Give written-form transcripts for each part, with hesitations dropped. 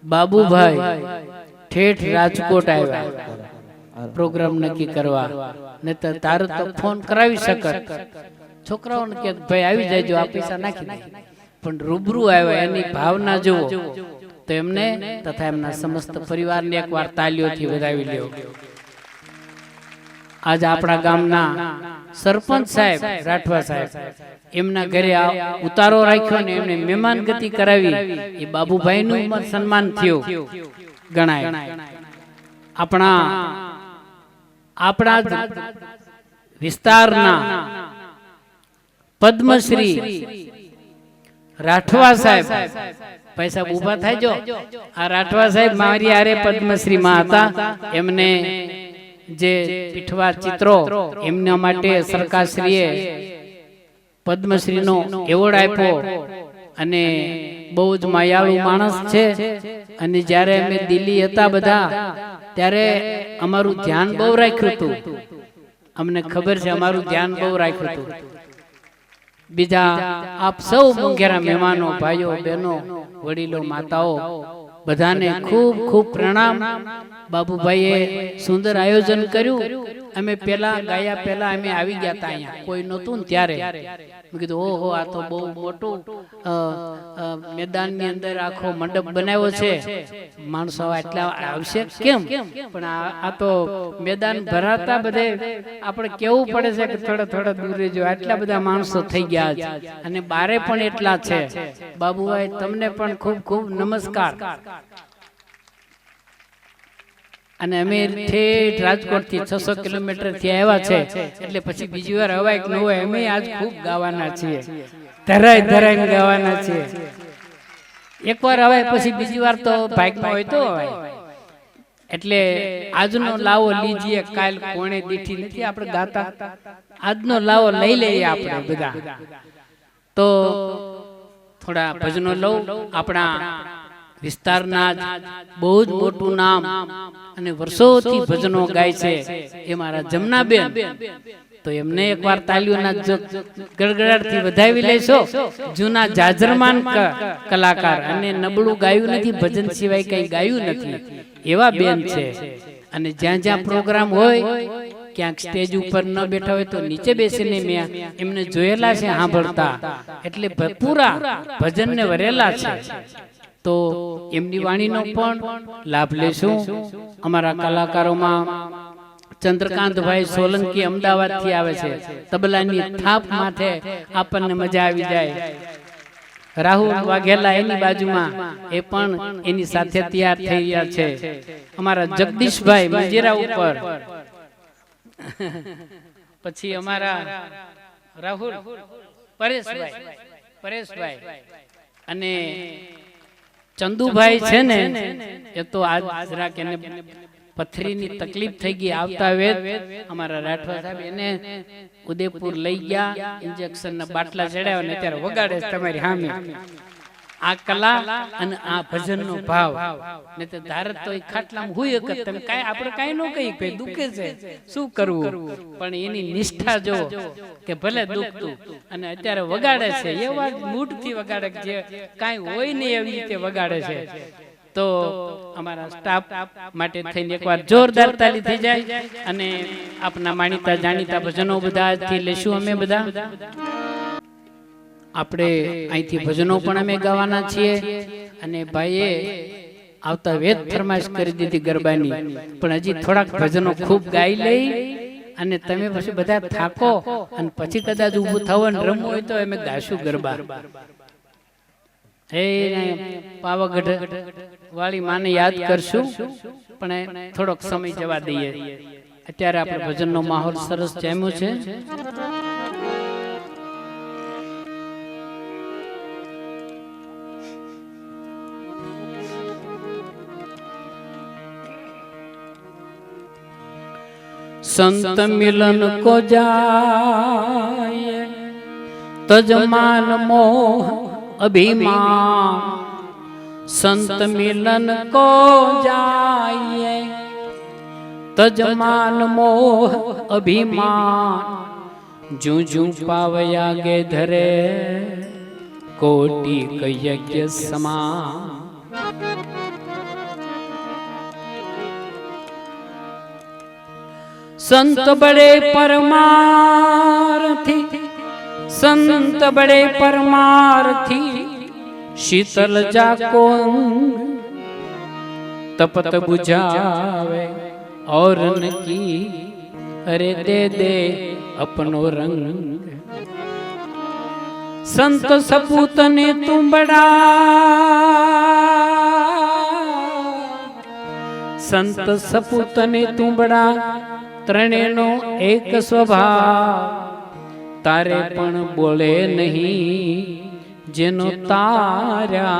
બાબુભાઈ ઠેઠ રાજકોટ આવ્યા પ્રોગ્રામ નક્કી કરવા, ને તારે તો ફોન કરાવી શકત, છોકરાઓને કે ભાઈ આવી જાયજો, આ પૈસા નાખી દે, પણ રૂબરૂ આવ્યા એની ભાવના જુઓ તો એમને તથા એમના સમસ્ત પરિવારને એકવાર તાલીઓથી વધાવી લ્યો. આજ આપણા ગામના સરપંચ સાહેબ રાઠવા સાહેબ એમના ઘરે ઉતારો રાખ્યો ને એમને મહેમાન ગતિ કરાવી, એ બાબુભાઈ નું સન્માન થયું ગણાય. આપણા વિસ્તારના પદ્મશ્રી રાઠવા સાહેબ, પૈસા ઉભા થાય જો, આ રાઠવા સાહેબ મારી હારે પદ્મશ્રી માં હતા, એમને જે પીઠવા ચિત્રો એમના માટે સરકારશ્રીએ પદ્મશ્રી નો એવોર્ડ આપ્યો, અને બહુ જ માયાળુ માણસ છે. અને જ્યારે અમે દિલ્હી હતા બધા ત્યારે અમારું ધ્યાન બહુ રાખ્યું હતું, અમને ખબર છે અમારું ધ્યાન બહુ રાખ્યું હતું. બીજા આપ સૌ મોંઘેરા મહેમાનો, ભાઈઓ બહેનો, વડીલો, માતાઓ, બધાને ખૂબ ખૂબ પ્રણામ. બાબુભાઈએ સુંદર આયોજન કર્યું. અમે પેલા ગાયા પહેલા અમે આવી ગયા હતા, અહીંયા કોઈ નહોતું ને ત્યારે મેં કીધું ઓહો આ તો બહુ મોટું મેદાનની અંદર આખો મંડપ બનાવ્યો છે, માણસો એટલા આવશે કેમ, પણ આ તો મેદાન ભરાતા બધે આપણે કેવું પડે છે કે થોડા થોડા દૂર રહેજો, આટલા બધા માણસો થઈ ગયા છે, અને બારે પણ એટલા છે. બાબુભાઈ તમને પણ ખૂબ ખૂબ નમસ્કાર. અને અમે ઠેઠ રાજકોટ થી 600 કિલોમીટર થી આવ્યા છે, એટલે પછી બીજી વાર હવાય કે ન હોય, અમે આજ ખૂબ ગાવાના છીએ, ધરાય ધરાઈને ગાવાના છીએ. એકવાર હવાય પછી બીજી વાર તો બાઇકમાં હોય તો હવાય. એટલે આજનો લાવો લીજીએ, કાલ કોણે દીઠી નથી આપણે ગાતા, આજનો લાવો લઈ લઈએ આપણે બધા. તો થોડા ભજનો લઉં. આપણા વિસ્તારના બહુ જ મોટું નામ અને વર્ષોથી ભજનો ગાય છે એ મારા જમનાબેન, તો એમને એકવાર તાલીઓના ગડગડાટથી વધાવી લેશો. જૂના જાજરમાન કલાકાર, અને નબળું ગાયું નથી, ભજન સિવાય કઈ ગાયું નથી એવા બેન છે. અને જ્યાં જ્યાં પ્રોગ્રામ હોય, ક્યાંક સ્ટેજ ઉપર ન બેઠા હોય તો નીચે બેસીને મેં એમને જોયેલા છે સાંભળતા, એટલે પૂરા ભજનને વરેલા છે. તો એમની વાણીનો પણ લાભ લેશું. અમારા કલાકારોમાં ચંદ્રકાંતભાઈ સોલંકી અમદાવાદ થી આવે છે, તબલાની થાપ માથે આપણને મજા આવી જાય. રાહુલ વાઘેલા એની બાજુમાં, એ પણ એની સાથે તૈયાર થઈ રહ્યા છે. અમારા જગદીશભાઈ મંજીરા ઉપર, પછી અમારા રાહુલ પરેશભાઈ અને ચંદુભાઈ છે ને, એ તો આજ જરાક એને પથરીની તકલીફ થઈ ગઈ. આવતા વેદ અમારા રાઠવા સાહેબ એને ઉદયપુર લઈ ગયા, ઇન્જેક્શન ના બાટલા ચડાવ્યા, ને ત્યારે વગાડે તમારી સામે. આ કલા અને આ ભજન નો ભાવ, ને તે ધારત તો એ ખાટલામાં હોય કે તમે કાઈ આપણે કાઈ ન કહી, કઈ દુખે છે શું કરવું, પણ એની નિષ્ઠા જો કે ભલે દુખતું અને અત્યારે વગાડે છે એવા મૂડ થી વગાડે જે કાઈ હોય નહીં એવી રીતે વગાડે છે. તો અમારા સ્ટાફ માટે થઈને એકવાર જોરદાર તાલી થઈ જાય. અને આપના માનીતા જાણીતા ભજનો બધાથી લેશું અમે બધા. આપણે અહીંથી ભજનો પણ અમે ગાવાના છીએ. અને ભાઈએ આવતા વેદ ફરમાઈશ કરી દીધી ગરબાની, પણ હજી થોડાક ભજનો ખૂબ ગાઈ લઈ, અને તમે પછી બધા થાકો અને પછી કદાચ ઊભું થવાનું રમવું હોય તો અમે ગાશું ગરબા. એ પાવાગઢ વાળી માને યાદ કરશું, પણ થોડોક સમય જવા દઈએ. અત્યારે આપણે ભજનનો માહોલ સરસ જામ્યો છે. संत मिलन को जाए तजमान मोह अभिमान, संत मिलन को जाए तजमान मोह अभिमान, जू जू पावया गे धरे कोटि यज्ञ समान। संत बड़े परमार्थी, संत बड़े परमार्थी, शीतल जाको तपत बुझावे और न की, अरे दे दे अपनो रंग। संत सपूत ने तू बड़ा, संत सपूत ने तू बड़ा, ત્રણેનો એક સ્વભાવ, તારે પણ બોલે નહીં જેનો તાર્યા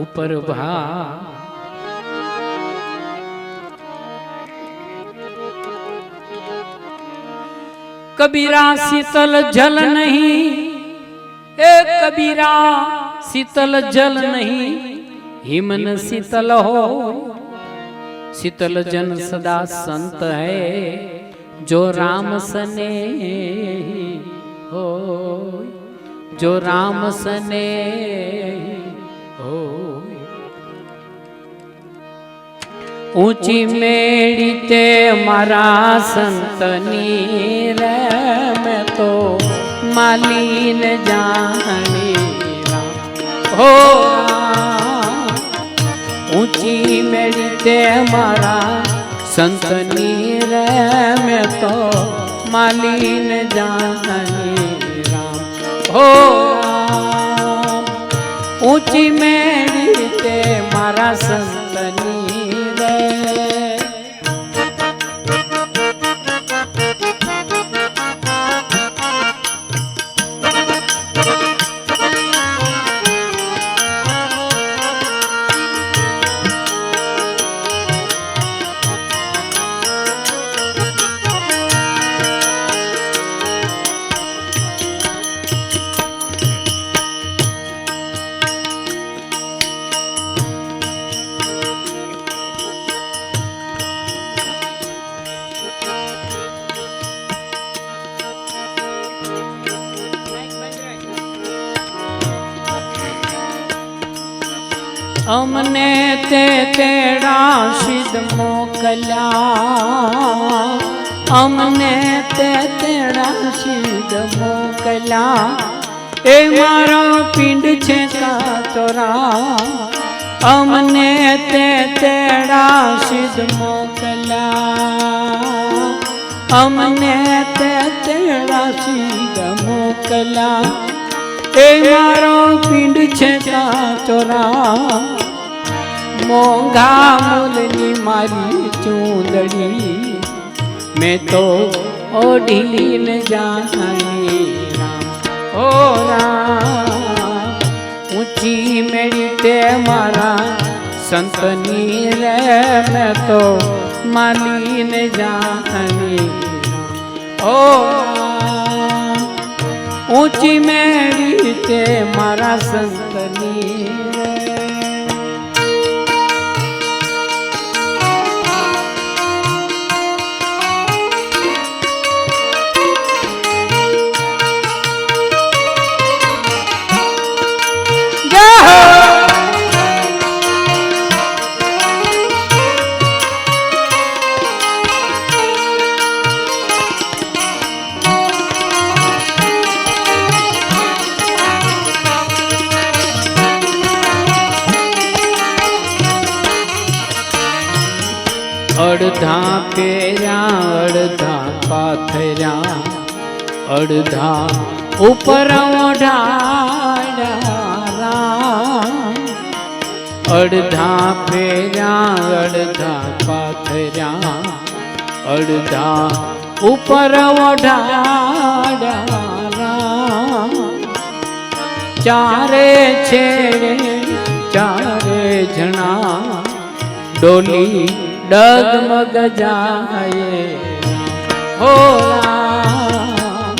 ઉપર ભાવ। कबीरा शीतल जल नहीं, ए कबीरा शीतल जल नहीं, हिमन शीतल हो। शीतल जन सदा संत है, जो राम सने हो, जो राम सने हो। ऊंची मेड़ी ते मारा संतनी रे, मैं तो मालीन जानी राम हो। ऊंची मेड़ी ते मारा संतनी रे, मैं तो मालीन जानी राम हो। ऊंची मेड़ी ते मारा संतनी रे। अमने ते तेरा सिद्ध मोकल्या, अमने ते तेरा सिद्ध मोकल्या, ए मारा पिंड छे का तोरा। अमने ते तेरा सिद्ध मोकल्या, अमने ते तेरा सिद्ध मोकल्या, ए मारो पिंड छे का तोरा। मोंघा मूलनी मारी चूंदड़ी, मैं तो ओढ़ी न जानी राम ओ राम। ऊंची मेरी ते मारा संतनी रे, मैं तो माली न जानी राम ओ राम। ऊंची मेरी ते मारा संतनी रे। अड़धा पेरा अड़धा पाथरा, अड़धा ऊपर ओढ़ाया राम। अड़धा पेरा अड़धा पाथरा, अड़धा ऊपर ओढ़ाया राम। चारे छेड़े चारे जना, डोली डगमग जाए हो राम।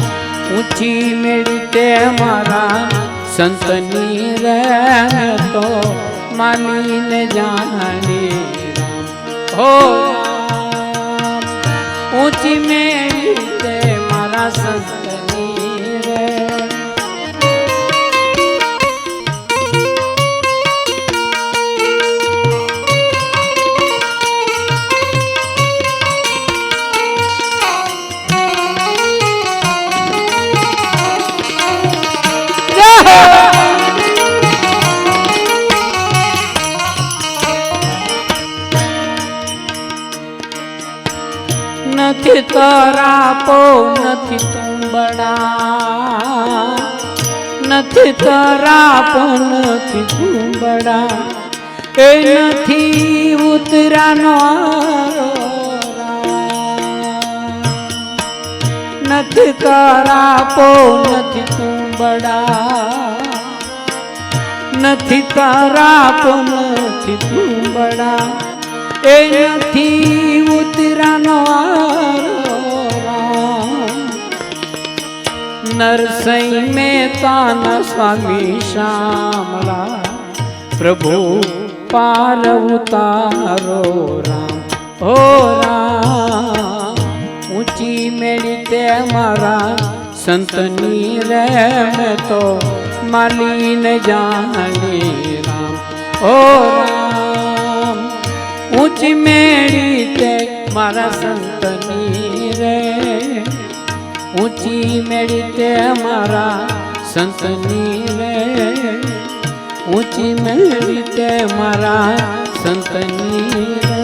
ऊंची मेरी ते मारा संतनी रे, तो माली न जाने राम हो राम। ऊंची मेरी ते मारा संतनी रे। નથી તરાપો નથી તુંબડા, નથી તરાપો નથી તુંબડા, એ નથી ઉતરાનો નથી તરાપો નથી તુંબડા, નથી તરાપો નથી તુંબડા, એ નથી ઉતરાનો નરસિંહ મહેતાના સ્વામી શામળા પ્રભુ પાર ઉતારો રામ, હો રામ ઊંચી મેળી તે મારા સંતની રે મેં તો માલીને જાણી રામ, હો રામ ઊંચી મેળી તે મારા સંતની રે, ઊંચી મેળી તે મારા સંતની રે, ઊંચી મેળી તે મારા સંતની રે।